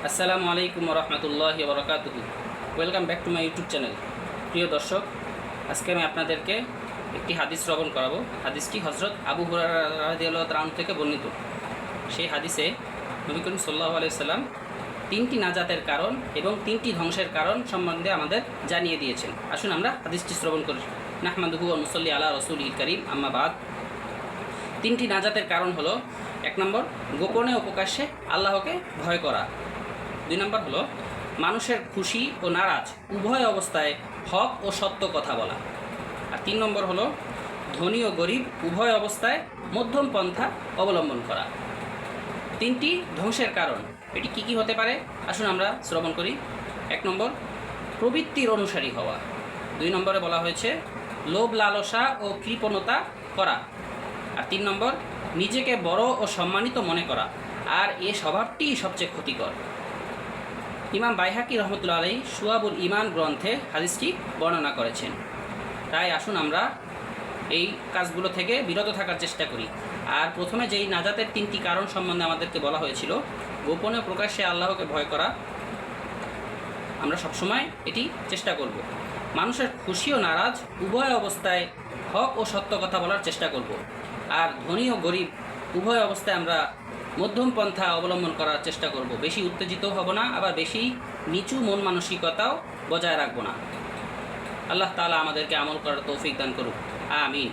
আসসালামু আলাইকুম রহমতুল্লাহি বরকাতুহু। Welcome back to my YouTube channel. প্রিয় দর্শক, আজকে আমি আপনাদেরকে একটি হাদিস শ্রবণ করাবো। হাদিসটি হজরত আবু হুরায়রা রাদিয়াল্লাহু তাআলা আনহু থেকে বর্ণিত। সেই হাদিসে নবী করিম সাল্লাল্লাহু আলাইহি সাল্লাম তিনটি নাজাতের কারণ এবং তিনটি ধ্বংসের কারণ সম্বন্ধে আমাদের জানিয়ে দিয়েছেন। আসুন আমরা হাদিসটি শ্রবণ করি। নাহমাদুহু ওয়া নুসাল্লি আলা রাসূলিল কারীম, আম্মা বাদ। তিনটি নাজাতের কারণ হলো, 1 নম্বর গোপনে ও প্রকাশ্যে আল্লাহকে ভয় করা। 2 নম্বর হলো মানুষের খুশি ও নারাজ উভয় অবস্থায় হক ও সত্য কথা বলা। আর 3 নম্বর হলো ধনী ও গরিব উভয় অবস্থায় মধ্যম পন্থা অবলম্বন করা। তিনটি ধ্বংসের কারণ এটি কি কি হতে পারে, আসুন আমরা শ্রবণ করি। 1 নম্বর প্রবৃত্তির অনুসারী হওয়া। 2 নম্বরে বলা হয়েছে লোভ লালসা ও কৃপণতা করা। আর 3 নম্বর নিজেকে বড় ও সম্মানিত মনে করা। আর এ স্বভাবটি সবচেয়ে ক্ষতিকর। ইমাম বাইহাকি রহমতুল্লাহ আলাইহি শুআবুল ঈমান গ্রন্থে হাদিসটি বর্ণনা করেছেন। তাই আসুন আমরা এই কাজগুলো থেকে বিরত থাকার চেষ্টা করি। আর প্রথমে যেই নাজাতের তিনটি কারণ সম্বন্ধে আমাদেরকে বলা হয়েছিল, গোপনে প্রকাশ্যে আল্লাহকে ভয় করা, আমরা সবসময় এটি চেষ্টা করব। মানুষের খুশি ও নারাজ উভয় অবস্থায় হক ও সত্য কথা বলার চেষ্টা করব। আর ধনী ও গরিব উভয় অবস্থায় আমরা মধ্যম পন্থা অবলম্বন করার চেষ্টা করব। বেশি উত্তেজিত হব না, আবার বেশি নিচু মন মানসিকতাও বজায় রাখবো না। আল্লাহ তাআলা আমাদেরকে আমল করার তৌফিক দান করুক, আমিন।